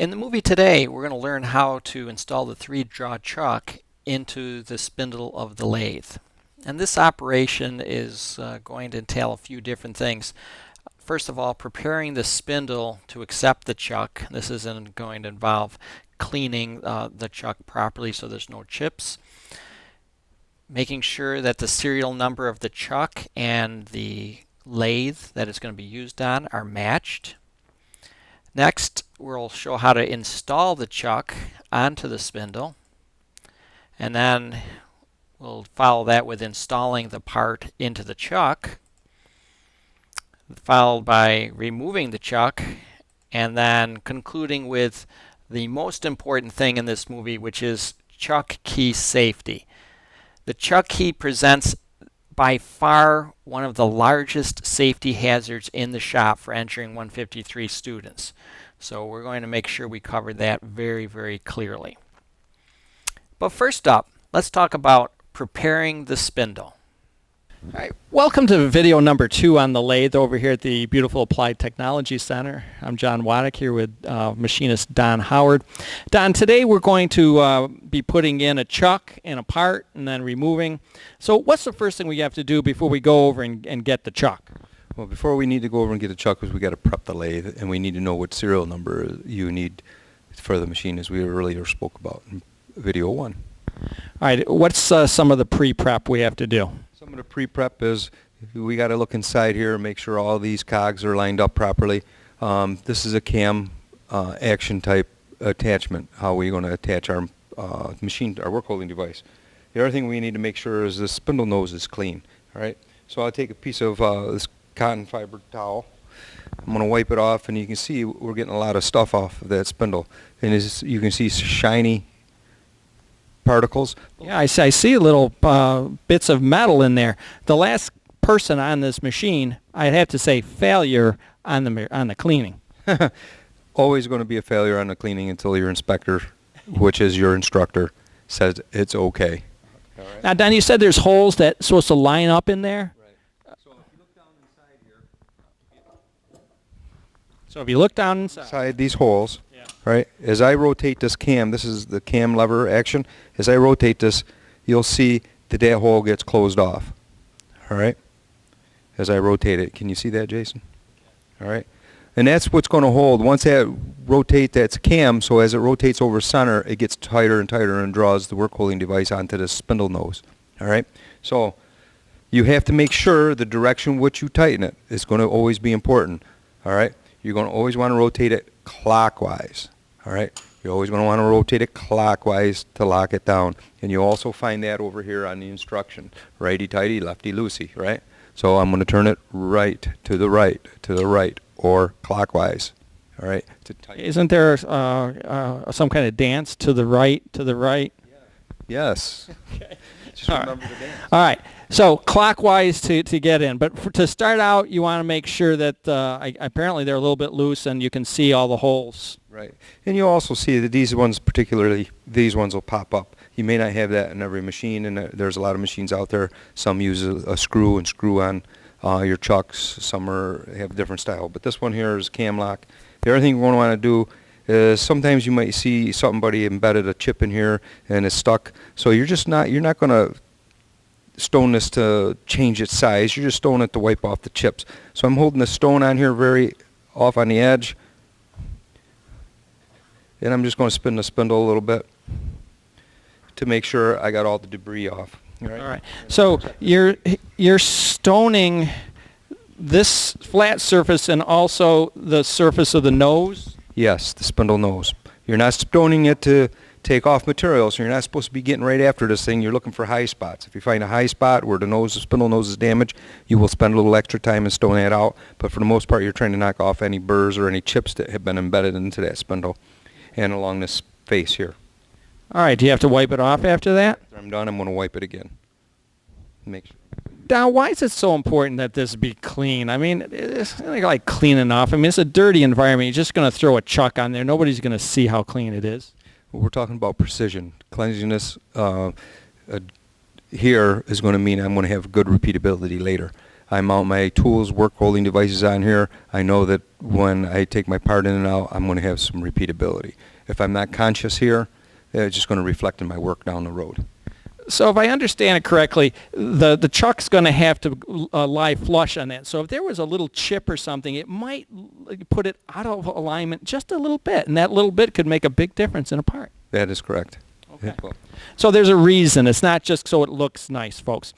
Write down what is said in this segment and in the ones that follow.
In the movie today, we're going to learn how to install the 3-jaw chuck into the spindle of the lathe. And this operation is going to entail a few different things. First of all, preparing the spindle to accept the chuck. This isn't going to involve cleaning the chuck properly so there's no chips. Making sure that the serial number of the chuck and the lathe that it's going to be used on are matched. Next, we'll show how to install the chuck onto the spindle, and then we'll follow that with installing the part into the chuck, followed by removing the chuck, and then concluding with the most important thing in this movie, which is chuck key safety. The chuck key presents by far one of the largest safety hazards in the shop for entering 153 students. So we're going to make sure we cover that very, very clearly. But first up, let's talk about preparing the spindle. All right, welcome to video number 2 on the lathe over here at the beautiful Applied Technology Center. I'm John Waddick here with machinist Don Howard. Don, today we're going to be putting in a chuck and a part and then removing. So what's the first thing we have to do before we go over and get the chuck? Well, before we need to go over and get the chuck, we got to prep the lathe, and we need to know what serial number you need for the machine, as we earlier spoke about in video 1. All right, what's some of the pre-prep we have to do? Some of the pre-prep is we got to look inside here and make sure all these cogs are lined up properly. This is a cam action type attachment, how we're going to attach our machine, our work holding device. The other thing we need to make sure is the spindle nose is clean. All right, so I'll take a piece of this cotton fiber towel. I'm going to wipe it off, and you can see we're getting a lot of stuff off of that spindle. And as you can see, shiny particles. Yeah, I see little bits of metal in there. The last person on this machine, I'd have to say failure on the cleaning. Always going to be a failure on the cleaning until your inspector, which is your instructor, says it's okay. All right. Now, Don, you said there's holes that's supposed to line up in there? Right. So if you look down inside here. So if you look down inside these holes, yeah. Right, as I rotate this cam, this is the cam lever action, as I rotate this, you'll see that hole gets closed off. All right, as I rotate it. Can you see that, Jason? All right, and that's what's going to hold. Once that rotate, that's cam, so as it rotates over center, it gets tighter and tighter and draws the work holding device onto the spindle nose. All right, so you have to make sure the direction which you tighten it is going to always be important. All right, you're going to always want to rotate it clockwise. All right, you're always going to want to rotate it clockwise to lock it down. And you also find that over here on the instruction, righty tighty, lefty loosey, right? So I'm going to turn it right, or clockwise. All right. Isn't there some kind of dance to the right, Yes. Okay. Just remember the dance. All right. So clockwise to get in. But to start out, you want to make sure that apparently they're a little bit loose and you can see all the holes. Right. And you also see that these ones, particularly, these ones will pop up. You may not have that in every machine, and there's a lot of machines out there. Some use a screw and screw on your chucks. Some have a different style. But this one here is cam lock. The other thing we're going to want to do is sometimes you might see somebody embedded a chip in here and it's stuck. So you're not going to stone this to change its size. You're just stoning it to wipe off the chips. So I'm holding the stone on here very off on the edge. And I'm just going to spin the spindle a little bit to make sure I got all the debris off. All right. So you're stoning this flat surface and also the surface of the nose? Yes, the spindle nose. You're not stoning it to take off material, so you're not supposed to be getting right after this thing. You're looking for high spots. If you find a high spot where the spindle nose is damaged, you will spend a little extra time and stone that out. But for the most part, you're trying to knock off any burrs or any chips that have been embedded into that spindle and along this face here. All right. Do you have to wipe it off after that? After I'm done, I'm going to wipe it again. Make sure. Now, why is it so important that this be clean? I mean, it's not like clean enough. I mean, it's a dirty environment. You're just going to throw a chuck on there. Nobody's going to see how clean it is. Well, we're talking about precision. Cleanliness here is going to mean I'm going to have good repeatability later. I mount my tools, work holding devices on here. I know that when I take my part in and out, I'm going to have some repeatability. If I'm not conscious here, it's just going to reflect in my work down the road. So if I understand it correctly, the chuck's going to have to lie flush on that. So if there was a little chip or something, it might put it out of alignment just a little bit, and that little bit could make a big difference in a part. That is correct. Okay. So there's a reason. It's not just so it looks nice, folks.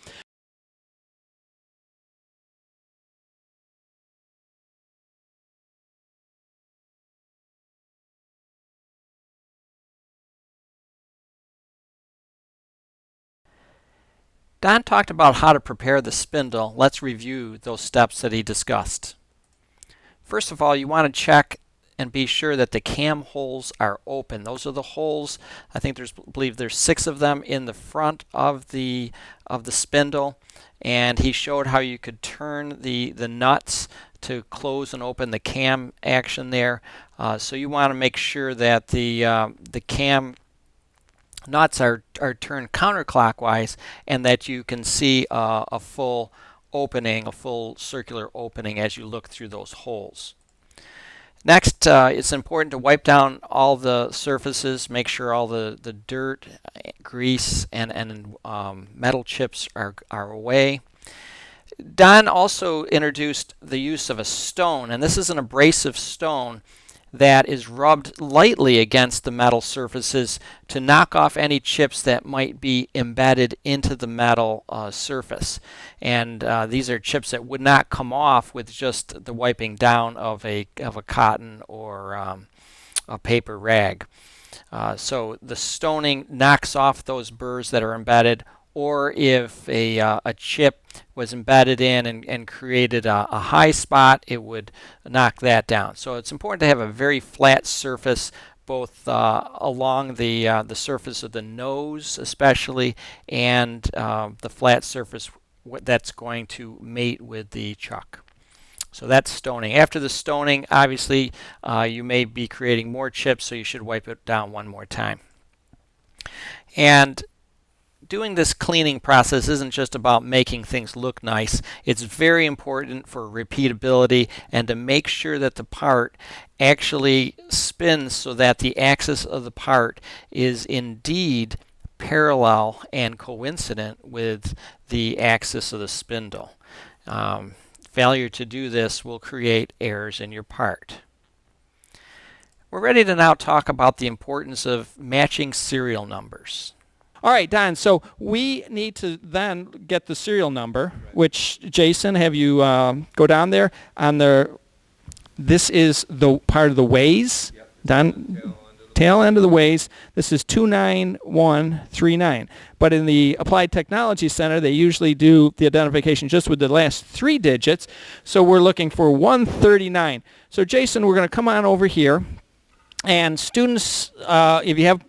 Don talked about how to prepare the spindle. Let's review those steps that he discussed. First of all, you want to check and be sure that the cam holes are open. Those are the holes. I believe there's 6 of them in the front of the spindle, and he showed how you could turn the nuts to close and open the cam action there. So you want to make sure that the cam nuts are turned counterclockwise and that you can see a full opening, a full circular opening as you look through those holes. Next, it's important to wipe down all the surfaces, make sure all the dirt, grease, and metal chips are away. Don also introduced the use of a stone, and this is an abrasive stone that is rubbed lightly against the metal surfaces to knock off any chips that might be embedded into the metal surface. And these are chips that would not come off with just the wiping down of a cotton or a paper rag. So the stoning knocks off those burrs that are embedded, or if a chip was embedded in and created a high spot, it would knock that down. So it's important to have a very flat surface, both along the surface of the nose especially, and the flat surface that's going to mate with the chuck. So that's stoning. After the stoning, obviously, you may be creating more chips, so you should wipe it down one more time. And doing this cleaning process isn't just about making things look nice. It's very important for repeatability and to make sure that the part actually spins so that the axis of the part is indeed parallel and coincident with the axis of the spindle. Failure to do this will create errors in your part. We're ready to now talk about the importance of matching serial numbers. All right, Don, so we need to then get the serial number, which, Jason, have you go down there on this is the part of the ways. Yep. Don, tail end of the ways. This is 29139. But in the Applied Technology Center, they usually do the identification just with the last 3 digits. So we're looking for 139. So Jason, we're going to come on over here. And students, if you have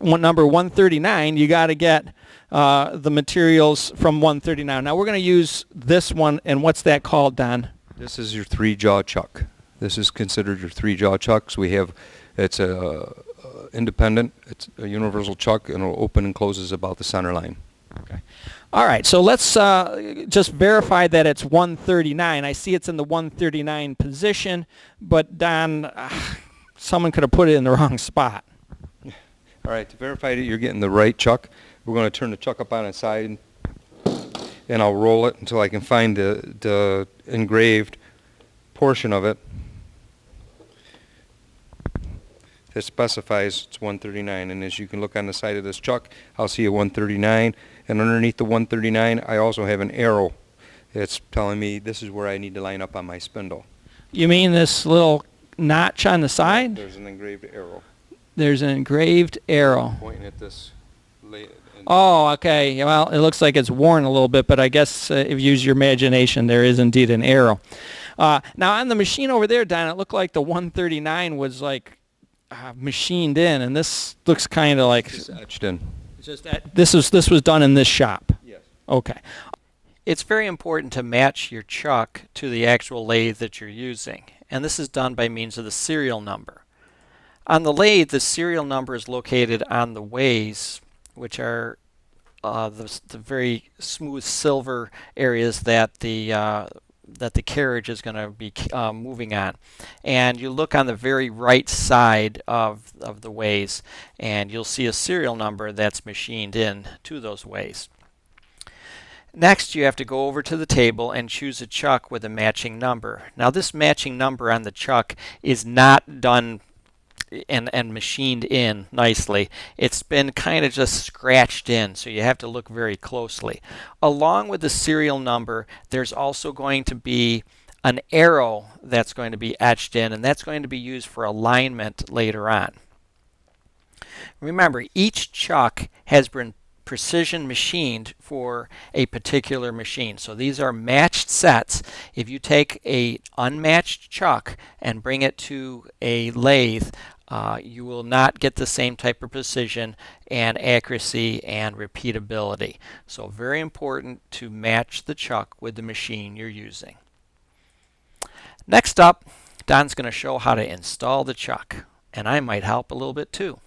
number 139, you got to get the materials from 139. Now we're going to use this one, and what's that called, Don? This is your 3-jaw chuck. This is considered your 3-jaw chucks. It's a independent, it's a universal chuck, and it'll open and closes about the center line. Okay. All right, so let's just verify that it's 139. I see it's in the 139 position, but Don, someone could have put it in the wrong spot. All right, to verify that you're getting the right chuck, we're going to turn the chuck up on its side, and I'll roll it until I can find the engraved portion of it that specifies it's 139. And as you can look on the side of this chuck, I'll see a 139, and underneath the 139 I also have an arrow. It's telling me this is where I need to line up on my spindle. You mean this little notch on the side? There's an engraved arrow. There's an engraved arrow. Pointing at this. Oh, okay. Well, it looks like it's worn a little bit, but I guess if you use your imagination, there is indeed an arrow. Now, on the machine over there, Don, it looked like the 139 was like machined in, and this looks kind of like It's etched in. it's just that this was done in this shop. Yes. Okay. It's very important to match your chuck to the actual lathe that you're using, and this is done by means of the serial number. On the lathe, the serial number is located on the ways, which are the very smooth silver areas that the carriage is going to be moving on. And you look on the very right side of the ways, and you'll see a serial number that's machined in to those ways. Next, you have to go over to the table and choose a chuck with a matching number. Now, this matching number on the chuck is not done and machined in nicely. It's been kind of just scratched in, so you have to look very closely. Along with the serial number, there's also going to be an arrow that's going to be etched in, and that's going to be used for alignment later on. Remember, each chuck has been precision machined for a particular machine. So these are matched sets. If you take a unmatched chuck and bring it to a lathe, you will not get the same type of precision and accuracy and repeatability. So very important to match the chuck with the machine you're using. Next up, Don's going to show how to install the chuck, and I might help a little bit too.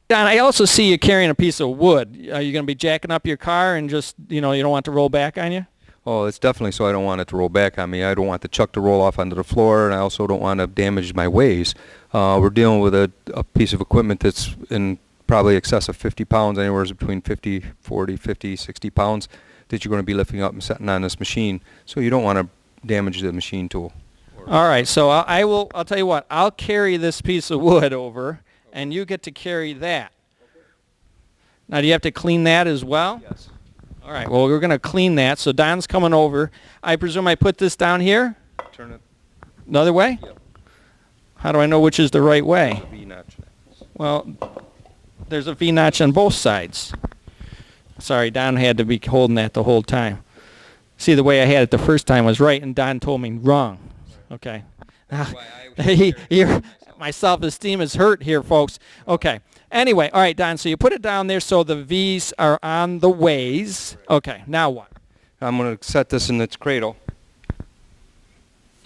Don, I also see you carrying a piece of wood. Are you going to be jacking up your car and just, you don't want it to roll back on you? Oh, it's definitely so I don't want it to roll back on me. I don't want the chuck to roll off onto the floor, and I also don't want to damage my ways. We're dealing with a piece of equipment that's in probably excess of 50 pounds, anywhere between 50, 40, 50, 60 pounds that you're going to be lifting up and setting on this machine. So you don't want to damage the machine tool. All right, so I'll tell you what, I'll carry this piece of wood over, and you get to carry that. Now, do you have to clean that as well? Yes. All right, well, we're going to clean that. So Don's coming over. I presume I put this down here? Turn it. Another way? Yep. How do I know which is the right way? V-notch. Well, there's a V-notch on both sides. Sorry, Don had to be holding that the whole time. See, the way I had it the first time was right, and Don told me wrong. Okay. My self-esteem is hurt here, folks. Okay. Anyway, all right, Don, so you put it down there so the V's are on the ways. Okay, now what? I'm going to set this in its cradle.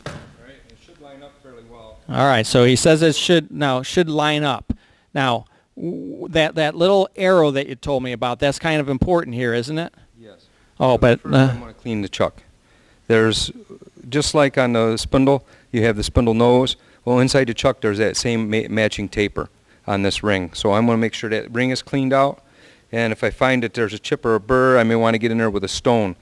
All right, it should line up fairly well. All right, so he says it should line up. Now, that little arrow that you told me about, that's kind of important here, isn't it? Yes. Oh, but first I'm going to clean the chuck. There's, just like on the spindle, you have the spindle nose. Well, inside the chuck, there's that same matching taper on this ring. So I'm going to make sure that ring is cleaned out. And if I find that there's a chip or a burr, I may want to get in there with a stone.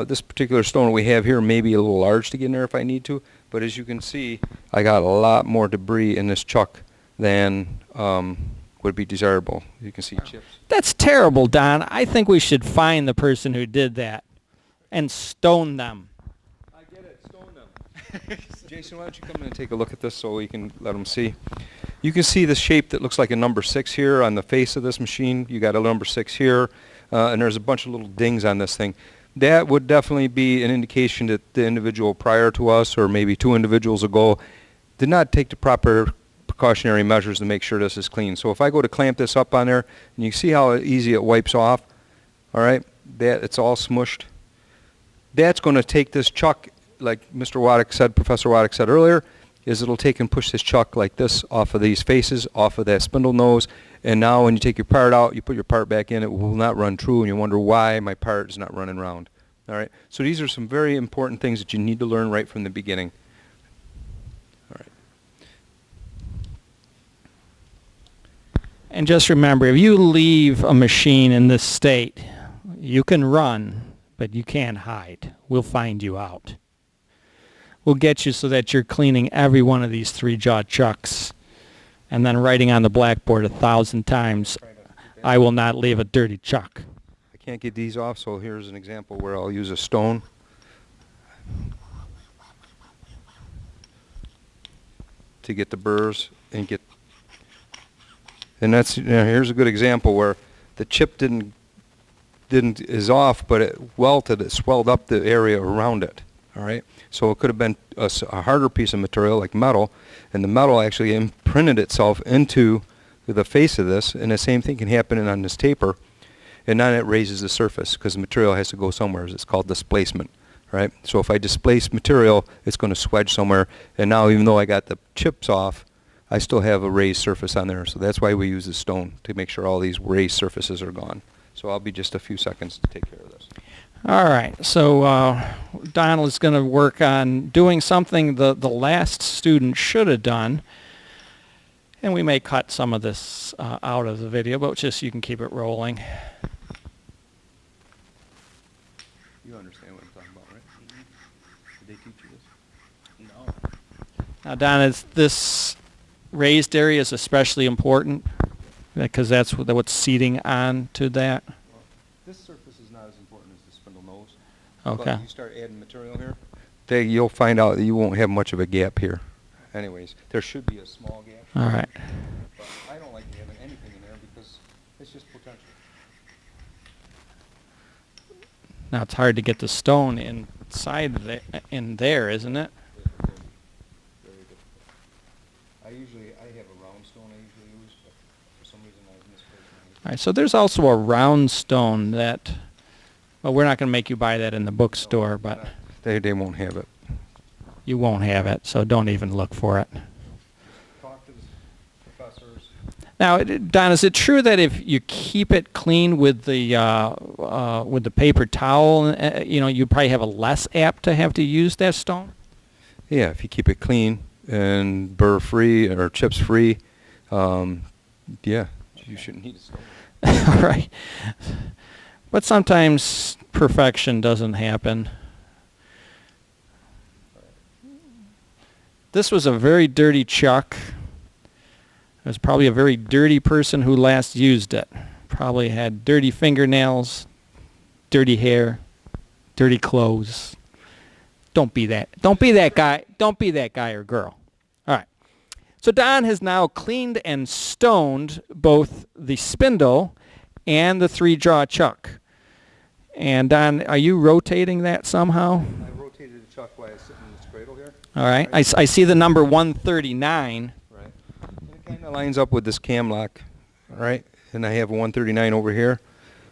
This particular stone we have here may be a little large to get in there if I need to. But as you can see, I got a lot more debris in this chuck than would be desirable. You can see chips. That's terrible, Don. I think we should find the person who did that and stone them. I get it. Stone them. Jason, why don't you come in and take a look at this so we can let them see. You can see the shape that looks like a number 6 here on the face of this machine. You got a number 6 here, and there's a bunch of little dings on this thing. That would definitely be an indication that the individual prior to us, or maybe 2 individuals ago, did not take the proper precautionary measures to make sure this is clean. So if I go to clamp this up on there, and you see how easy it wipes off, all right, that it's all smushed. That's going to take this chuck, like Mr. Waddick said, Professor Waddick said earlier, is it'll take and push this chuck like this off of these faces, off of that spindle nose, and now when you take your part out, you put your part back in, it will not run true, and you wonder why my part is not running round. All right, so these are some very important things that you need to learn right from the beginning. All right. And just remember, if you leave a machine in this state, you can run, but you can't hide. We'll find you out. We'll get you so that you're cleaning every one of these 3-jaw chucks and then writing on the blackboard 1,000 times, I will not leave a dirty chuck. I can't get these off, so here's an example where I'll use a stone. To get the burrs and get, and that's, here's a good example where the chip is off, but it welted, it swelled up the area around it. All right, so it could have been a harder piece of material like metal, and the metal actually imprinted itself into the face of this, and the same thing can happen on this taper, and then it raises the surface because the material has to go somewhere. It's called displacement, right? So if I displace material, it's going to swedge somewhere, and now even though I got the chips off, I still have a raised surface on there, so that's why we use the stone, to make sure all these raised surfaces are gone. So I'll be just a few seconds to take care of this. All right, so Donald is going to work on doing something the last student should have done. And we may cut some of this out of the video, but just you can keep it rolling. You understand what I'm talking about, right? Did they teach you this? No. Now, Don, this raised area is especially important because that's what's seating onto that. Well, this surface is not as important as the spindle nose. Okay. But if you start adding material here, you'll find out that you won't have much of a gap here. Anyways, there should be a small gap. All right. But I don't like having anything in there because it's just potential. Now it's hard to get the stone inside in there, isn't it? Very difficult. I have a round stone I usually use, but for some reason I misplaced All right. So there's also a round stone that, well, we're not going to make you buy that in the bookstore, but They won't have it. you won't have it, so don't even look for it. Talk to the professors. Now, Don, is it true that if you keep it clean with the paper towel, you probably have a less apt to have to use that stone? Yeah, if you keep it clean and burr free or chips free, yeah, you shouldn't need a stone. All right. But sometimes perfection doesn't happen. This was a very dirty chuck. It was probably a very dirty person who last used it. Probably had dirty fingernails, dirty hair, dirty clothes. Don't be that. Don't be that guy. Don't be that guy or girl. All right. So Don has now cleaned and stoned both the spindle and the 3-jaw chuck. And Don, are you rotating that somehow? I rotated the chuck while I was sitting in this cradle here. All right. I see the number 139. Right. And it kind of lines up with this cam lock, all right? And I have a 139 over here.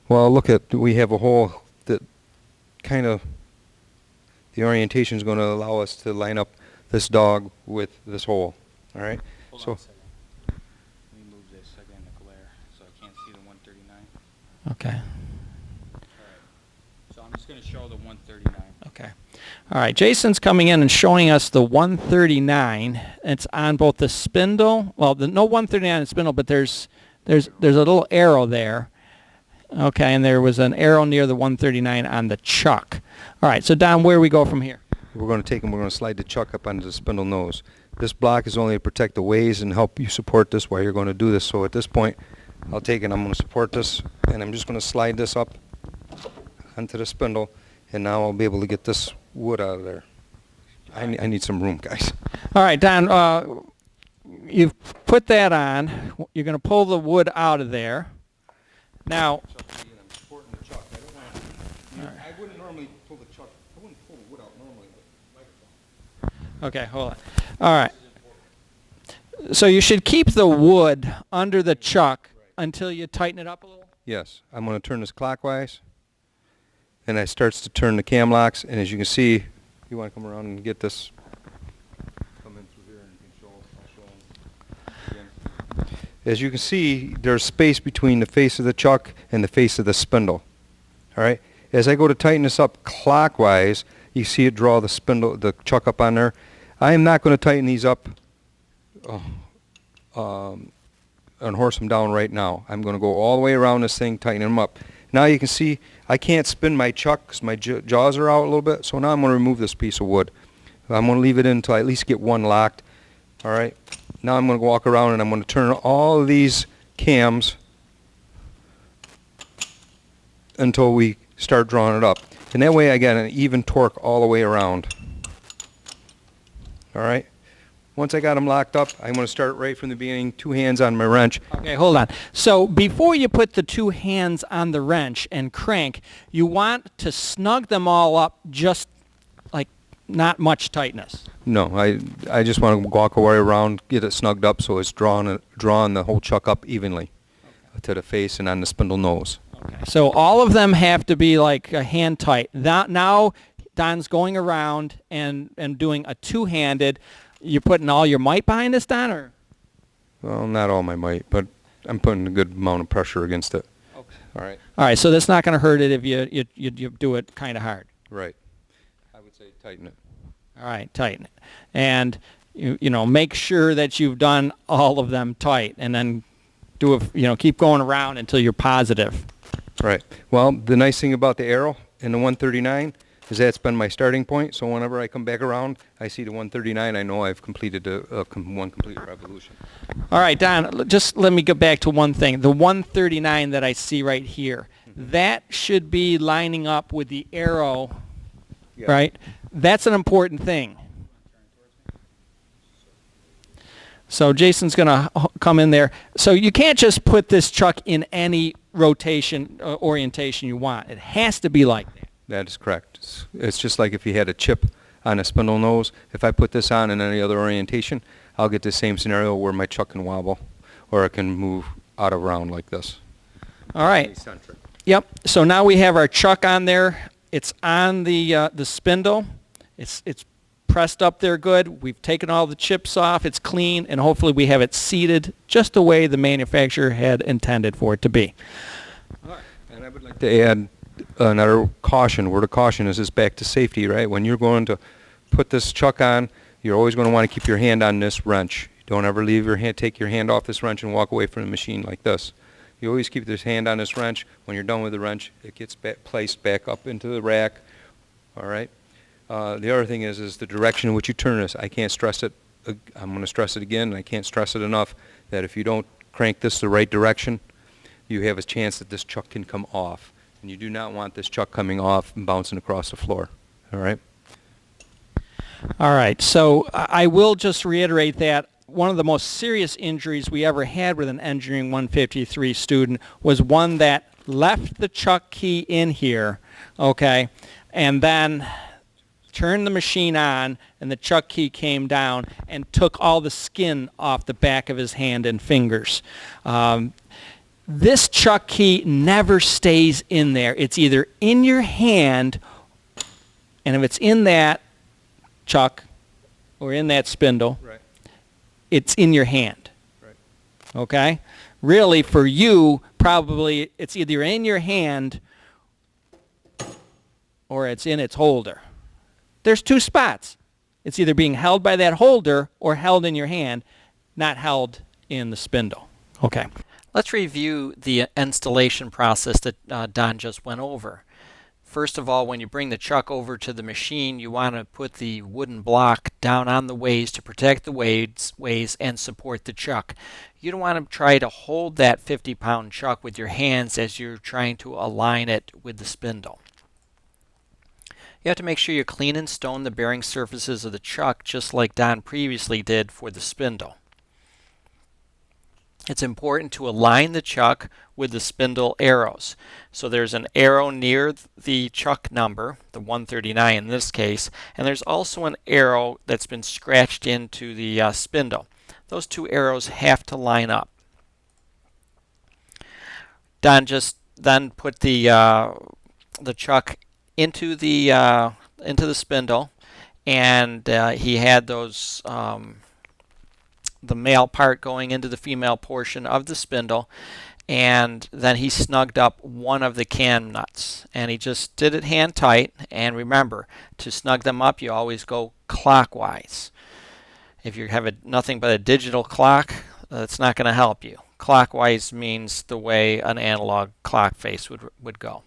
Well, we have a hole that kind of, the orientation is going to allow us to line up this dog with this hole, all right? Hold on a second. Let me move this. I got in the glare, so I can't see the 139. Okay. All right. So I'm just going to show the 139. Okay. All right. Jason's coming in and showing us the 139. It's on both the spindle. Well, no 139 on the spindle, but there's a little arrow there. Okay, and there was an arrow near the 139 on the chuck. All right. So Don, where do we go from here? We're going to take and we're going to slide the chuck up onto the spindle nose. This block is only to protect the ways and help you support this while you're going to do this. So at this point, I'll take and I'm going to support this, and I'm just going to slide this up onto the spindle, and now I'll be able to get this wood out of there. I need some room, guys. All right, Don, you've put that on. You're going to pull the wood out of there. Now, I'm supporting the chuck. I wouldn't normally pull the chuck. I wouldn't pull the wood out normally, but microphone. okay, hold on. All right. So you should keep the wood under the chuck until you tighten it up a little? Yes, I'm going to turn this clockwise, and it starts to turn the cam locks, and as you can see, you want to come around and get this. Come in through here and you can I'll show them again. As you can see, there's space between the face of the chuck and the face of the spindle. All right. As I go to tighten this up clockwise, you see it draw the chuck up on there. I am not going to tighten these up and horse them down right now. I'm going to go all the way around this thing, tighten them up. Now you can see I can't spin my chuck because my jaws are out a little bit. So now I'm going to remove this piece of wood. I'm going to leave it in until I at least get one locked. All right. Now I'm going to walk around and I'm going to turn all of these cams until we start drawing it up. And that way I get an even torque all the way around. All right. Once I got them locked up, I'm going to start right from the beginning, 2 hands on my wrench. Okay, hold on. So before you put the 2 hands on the wrench and crank, you want to snug them all up, just like not much tightness. No, I just want to walk away around, get it snugged up so it's drawing the whole chuck up evenly to the face and on the spindle nose. Okay. So all of them have to be like hand tight. Now Don's going around and doing a 2-handed. You're putting all your might behind this, Don, or? Well, not all my might, but I'm putting a good amount of pressure against it. Okay. All right. All right, so that's not going to hurt it if you do it kind of hard. Right. I would say tighten it. All right, tighten it. And you know, make sure that you've done all of them tight, and then do keep going around until you're positive. Right. Well, the nice thing about the arrow in the 139 is that's been my starting point. So whenever I come back around, I see the 139. I know I've completed one complete revolution. All right, Don, just let me get back to one thing. The 139 that I see right here, that should be lining up with the arrow, Yeah. right? That's an important thing. So Jason's going to come in there. So you can't just put this chuck in any rotation orientation you want. It has to be like that. That is correct. It's just like if you had a chip on a spindle nose. If I put this on in any other orientation, I'll get the same scenario where my chuck can wobble or it can move out of round like this. All right. Eccentric. Yep. So now we have our chuck on there. It's on the spindle. It's pressed up there good. We've taken all the chips off. It's clean, and hopefully we have it seated just the way the manufacturer had intended for it to be. All right. And I would like to add another caution. Word of caution is back to safety, right? When you're going to put this chuck on, you're always going to want to keep your hand on this wrench. Don't ever leave your hand, take your hand off this wrench and walk away from the machine like this. You always keep this hand on this wrench. When you're done with the wrench, it gets placed back up into the rack. All right. The other thing is the direction in which you turn this. I can't stress it. I'm going to stress it again, and I can't stress it enough that if you don't crank this the right direction, you have a chance that this chuck can come off. And you do not want this chuck coming off and bouncing across the floor. All right? All right. So I will just reiterate that one of the most serious injuries we ever had with an Engineering 153 student was one that left the chuck key in here, okay, and then turned the machine on, and the chuck key came down and took all the skin off the back of his hand and fingers. This chuck key never stays in there. It's either in your hand, and if it's in that chuck or in that spindle, Right. it's in your hand. Right. Okay? Really, for you, probably it's either in your hand or it's in its holder. There's two spots. It's either being held by that holder or held in your hand, not held in the spindle. Okay. Let's review the installation process that Don just went over. First of all, when you bring the chuck over to the machine, you want to put the wooden block down on the ways to protect the ways and support the chuck. You don't want to try to hold that 50-pound chuck with your hands as you're trying to align it with the spindle. You have to make sure you clean and stone the bearing surfaces of the chuck just like Don previously did for the spindle. It's important to align the chuck with the spindle arrows. So there's an arrow near the chuck number, the 139 in this case, and there's also an arrow that's been scratched into the spindle. Those two arrows have to line up. Don just then put the chuck into the spindle, and he had those the male part going into the female portion of the spindle, and then he snugged up one of the cam nuts, and he just did it hand tight. And remember, to snug them up, you always go clockwise. If you have nothing but a digital clock, that's not going to help you. Clockwise means the way an analog clock face would go.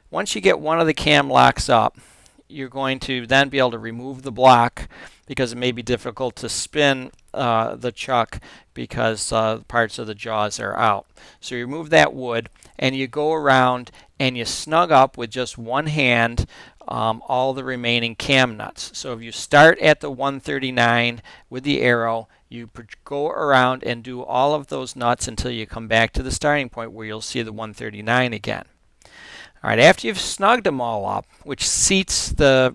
Once you get one of the cam locks up, you're going to then be able to remove the block, because it may be difficult to spin the chuck because parts of the jaws are out. So you remove that wood, and you go around and you snug up with just one hand all the remaining cam nuts. So if you start at the 139 with the arrow, you go around and do all of those nuts until you come back to the starting point where you'll see the 139 again. All right, after you've snugged them all up, which seats the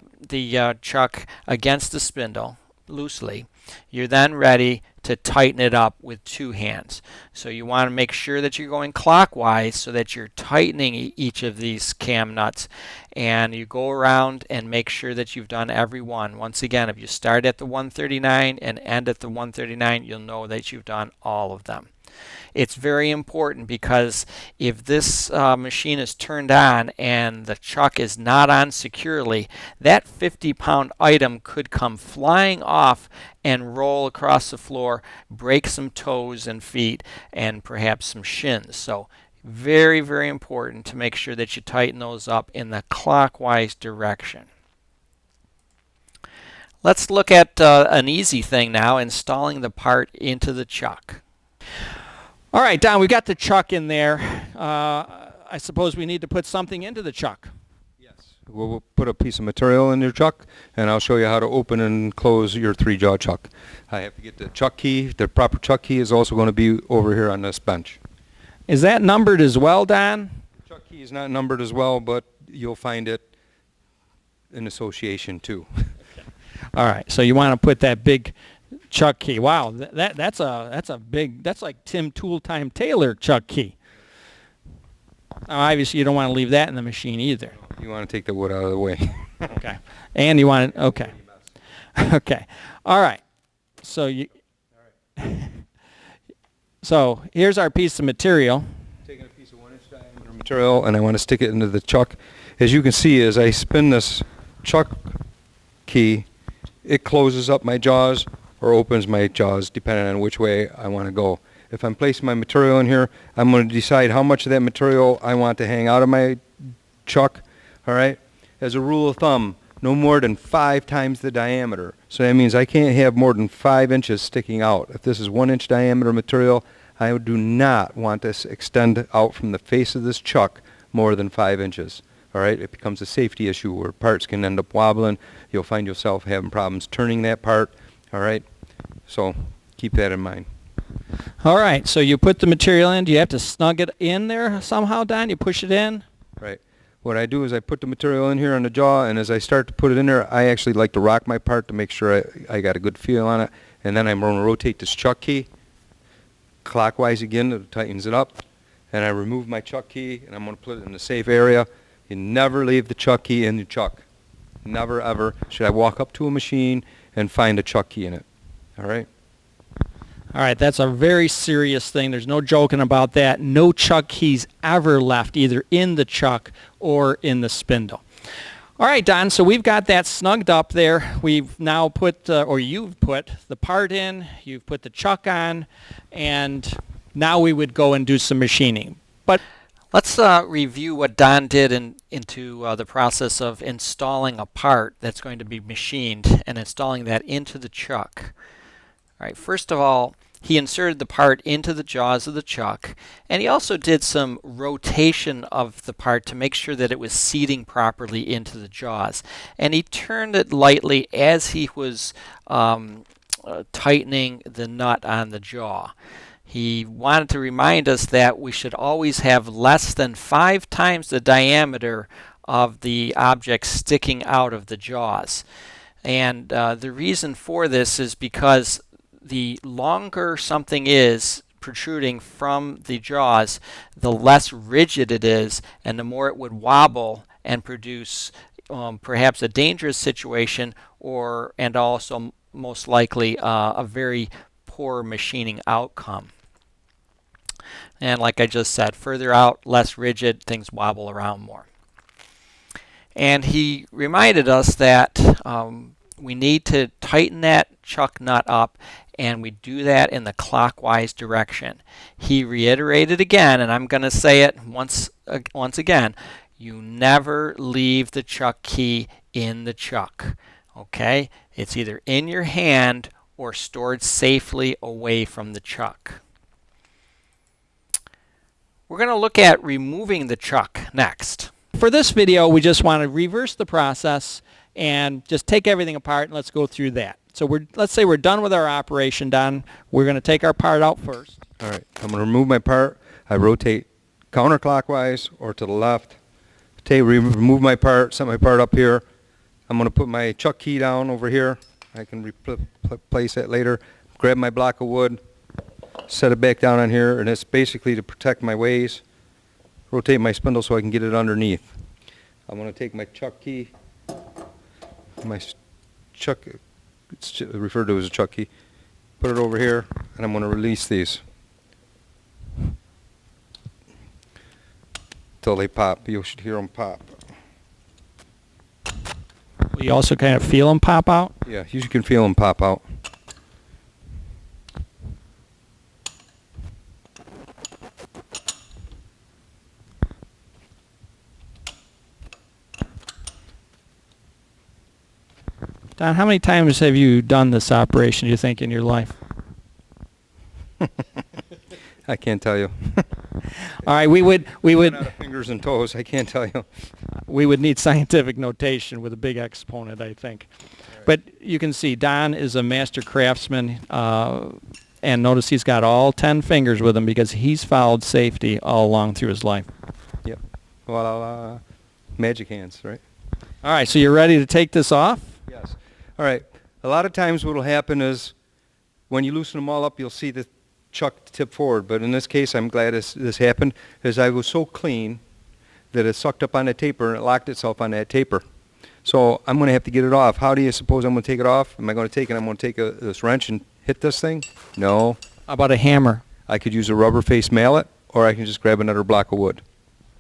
chuck against the spindle loosely, you're then ready to tighten it up with two hands. So you want to make sure that you're going clockwise so that you're tightening each of these cam nuts, and you go around and make sure that you've done every one. Once again, if you start at the 139 and end at the 139, you'll know that you've done all of them. It's very important because if this machine is turned on and the chuck is not on securely, that 50-pound item could come flying off and roll across the floor, break some toes and feet, and perhaps some shins. So very, very important to make sure that you tighten those up in the clockwise direction. Let's look at an easy thing now, installing the part into the chuck. All right, Don, we've got the chuck in there. I suppose we need to put something into the chuck. Yes. We'll put a piece of material in your chuck, and I'll show you how to open and close your 3-jaw chuck. I have to get the chuck key. The proper chuck key is also going to be over here on this bench. Is that numbered as well, Don? The chuck key is not numbered as well, but you'll find it in association too. All right, so you want to put that big chuck key. Wow, that's a big, that's like Tim Tool Time Taylor chuck key. Now, obviously, you don't want to leave that in the machine either. You want to take the wood out of the way. Okay, and you want it. Okay, okay, all right. So you. So here's our piece of material. Taking a piece of 1-inch diameter material, and I want to stick it into the chuck. As you can see, as I spin this chuck key, it closes up my jaws or opens my jaws depending on which way I want to go. If I'm placing my material in here, I'm going to decide how much of that material I want to hang out of my chuck. All right. As a rule of thumb, no more than 5 times the diameter. So that means I can't have more than 5 inches sticking out. If this is 1-inch diameter material, I do not want this extend out from the face of this chuck more than 5 inches. All right, it becomes a safety issue where parts can end up wobbling. You'll find yourself having problems turning that part. All right, so keep that in mind. All right, so you put the material in. Do you have to snug it in there somehow, Don? You push it in? Right. What I do is I put the material in here on the jaw, and as I start to put it in there, I actually like to rock my part to make sure I got a good feel on it. And then I'm going to rotate this chuck key clockwise again. It tightens it up. And I remove my chuck key, and I'm going to put it in a safe area. You never leave the chuck key in the chuck. Never, ever should I walk up to a machine and find a chuck key in it. All right? All right, that's a very serious thing. There's no joking about that. No chuck keys ever left, either in the chuck or in the spindle. All right, Don, so we've got that snugged up there. We've now put, or you've put the part in, you've put the chuck on, and now we would go and do some machining. But let's review what Don did into the process of installing a part that's going to be machined and installing that into the chuck. All right, first of all, he inserted the part into the jaws of the chuck, and he also did some rotation of the part to make sure that it was seating properly into the jaws. And he turned it lightly as he was tightening the nut on the jaw. He wanted to remind us that we should always have less than 5 times the diameter of the object sticking out of the jaws. And the reason for this is because the longer something is protruding from the jaws, the less rigid it is, and the more it would wobble and produce perhaps a dangerous situation, and also most likely a very poor machining outcome. And like I just said, further out, less rigid, things wobble around more. And he reminded us that we need to tighten that chuck nut up, and we do that in the clockwise direction. He reiterated again, and I'm going to say it once again, you never leave the chuck key in the chuck. Okay? It's either in your hand or stored safely away from the chuck. We're going to look at removing the chuck next. for this video, we just want to reverse the process and just take everything apart, and let's go through that. So let's say we're done with our operation, Don. We're going to take our part out first. All right, I'm going to remove my part. I rotate counterclockwise or to the left. Remove my part, set my part up here. I'm going to put my chuck key down over here. I can replace that later. Grab my block of wood, set it back down on here, and it's basically to protect my ways. Rotate my spindle so I can get it underneath. I'm going to take my chuck key, my chuck, it's referred to as a chuck key, put it over here, and I'm going to release these. till they pop. You should hear them pop. You also kind of feel them pop out. Yeah, you can feel them pop out. Don, how many times have you done this operation, do you think, in your life? I can't tell you. All right, we would Out of fingers and toes, I can't tell you. we would need scientific notation with a big exponent, I think. But you can see Don is a master craftsman, and notice he's got all 10 fingers with him because he's followed safety all along through his life. Yep. Well, magic hands, right? All right, so you're ready to take this off? Yes. All right. A lot of times what will happen is when you loosen them all up, you'll see the chuck tip forward. But in this case, I'm glad this happened, because I was so clean that it sucked up on that taper and it locked itself on that taper. So I'm going to have to get it off. How do you suppose I'm going to take it off? Am I going to take it? I'm going to take this wrench and hit this thing? No. How about a hammer? I could use a rubber face mallet, or I can just grab another block of wood.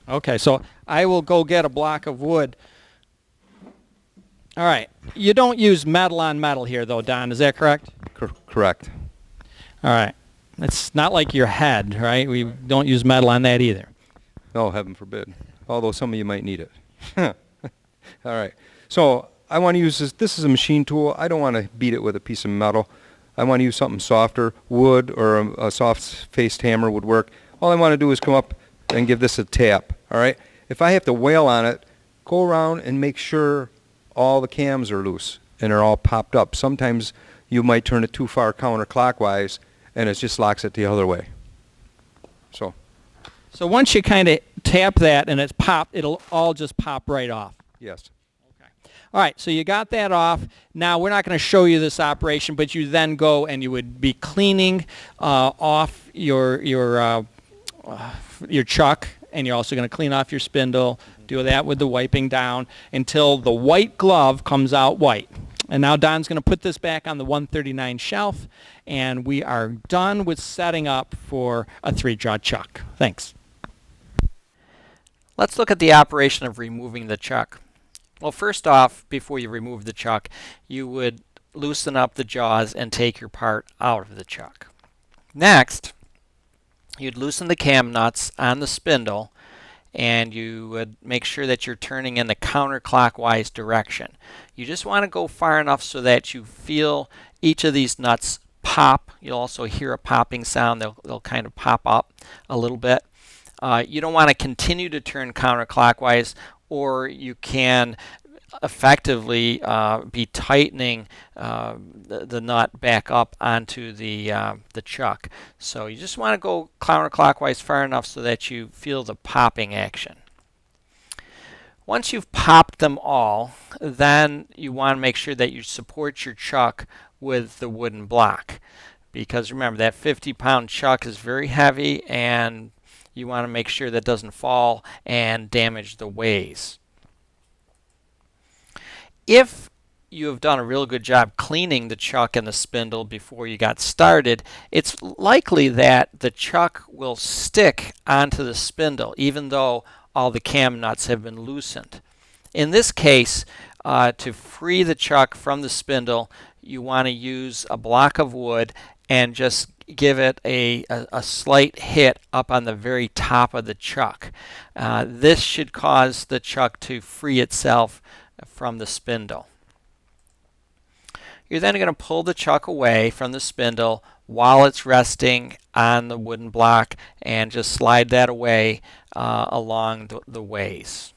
Okay, so I will go get a block of wood. All right. You don't use metal on metal here, though, Don. Is that correct? Correct. All right. It's not like your head, right? We don't use metal on that either. No, heaven forbid. Although some of you might need it. All right. So I want to use this. This is a machine tool. I don't want to beat it with a piece of metal. I want to use something softer. Wood or a soft-faced hammer would work. All I want to do is come up and give this a tap. All right. If I have to wail on it, go around and make sure all the cams are loose and are all popped up. Sometimes you might turn it too far counterclockwise and it just locks it the other way. So once you kind of tap that and it's popped, it'll all just pop right off. yes. Okay. All right, so you got that off. Now we're not going to show you this operation, but you then go and you would be cleaning off your chuck, and you're also going to clean off your spindle. Do that with the wiping down until the white glove comes out white. And now Don's going to put this back on the 139 shelf, and we are done with setting up for a 3-jaw chuck. Thanks. Let's look at the operation of removing the chuck. Well, first off, before you remove the chuck, you would loosen up the jaws and take your part out of the chuck. Next, you'd loosen the cam nuts on the spindle, and you would make sure that you're turning in the counterclockwise direction. You just want to go far enough so that you feel each of these nuts pop. You'll also hear a popping sound. They'll kind of pop up a little bit. You don't want to continue to turn counterclockwise, or you can effectively be tightening the nut back up onto the chuck. So you just want to go counterclockwise far enough so that you feel the popping action. Once you've popped them all, then you want to make sure that you support your chuck with the wooden block, because remember that 50-pound chuck is very heavy, and you want to make sure that doesn't fall and damage the ways. If you have done a real good job cleaning the chuck and the spindle before you got started, it's likely that the chuck will stick onto the spindle even though all the cam nuts have been loosened. In this case, to free the chuck from the spindle, you want to use a block of wood and just give it a slight hit up on the very top of the chuck. This should cause the chuck to free itself from the spindle. You're then going to pull the chuck away from the spindle while it's resting on the wooden block and just slide that away along the ways.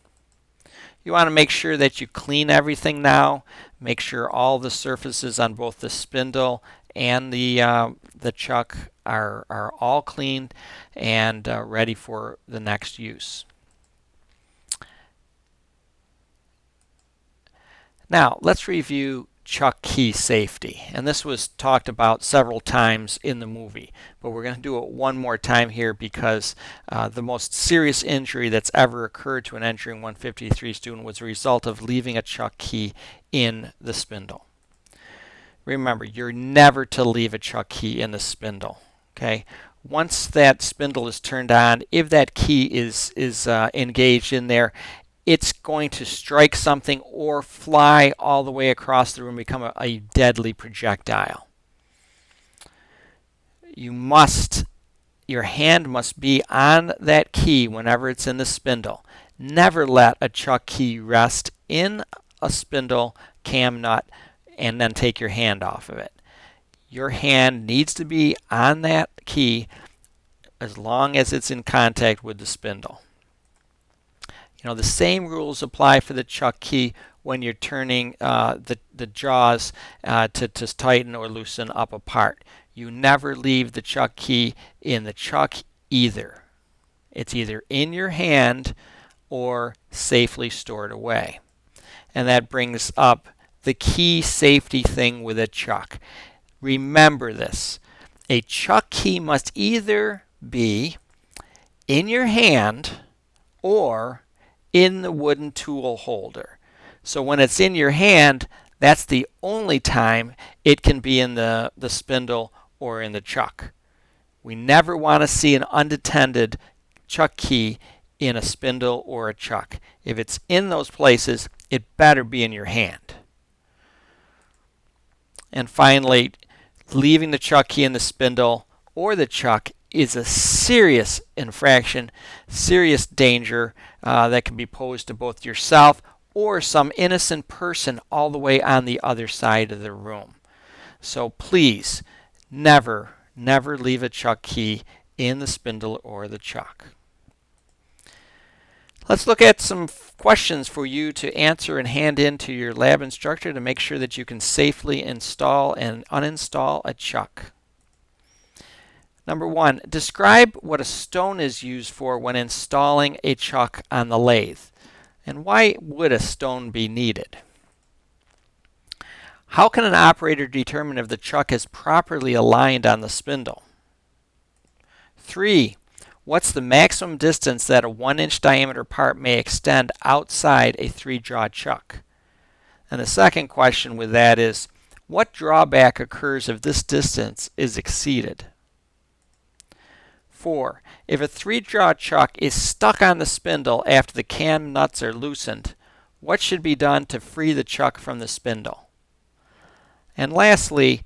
You want to make sure that you clean everything now. Make sure all the surfaces on both the spindle and the chuck are all cleaned and ready for the next use. Now, let's review chuck key safety. And this was talked about several times in the movie, but we're going to do it one more time here because the most serious injury that's ever occurred to an entering 153 student was a result of leaving a chuck key in the spindle. Remember, you're never to leave a chuck key in the spindle. Okay? Once that spindle is turned on, if that key is engaged in there, it's going to strike something or fly all the way across the room and become a deadly projectile. Your hand must be on that key whenever it's in the spindle. Never let a chuck key rest in a spindle cam nut and then take your hand off of it. Your hand needs to be on that key as long as it's in contact with the spindle. The same rules apply for the chuck key when you're turning the jaws to tighten or loosen up a part. You never leave the chuck key in the chuck either. It's either in your hand or safely stored away. And that brings up the key safety thing with a chuck. Remember this. A chuck key must either be in your hand or in the wooden tool holder. So when it's in your hand, that's the only time it can be in the spindle or in the chuck. We never want to see an unattended chuck key in a spindle or a chuck. If it's in those places, it better be in your hand. And finally, leaving the chuck key in the spindle or the chuck is a serious infraction, serious danger that can be posed to both yourself or some innocent person all the way on the other side of the room. So please, never leave a chuck key in the spindle or the chuck. Let's look at some questions for you to answer and hand in to your lab instructor to make sure that you can safely install and uninstall a chuck. Number 1, describe what a stone is used for when installing a chuck on the lathe. And why would a stone be needed? How can an operator determine if the chuck is properly aligned on the spindle? 3, what's the maximum distance that a 1-inch diameter part may extend outside a 3-jaw chuck? And the second question with that is, what drawback occurs if this distance is exceeded? 4, if a 3-jaw chuck is stuck on the spindle after the cam nuts are loosened, what should be done to free the chuck from the spindle? And lastly,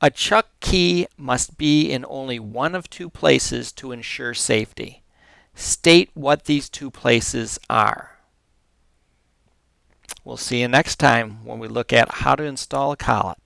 a chuck key must be in only one of 2 places to ensure safety. State what these 2 places are. We'll see you next time when we look at how to install a collet.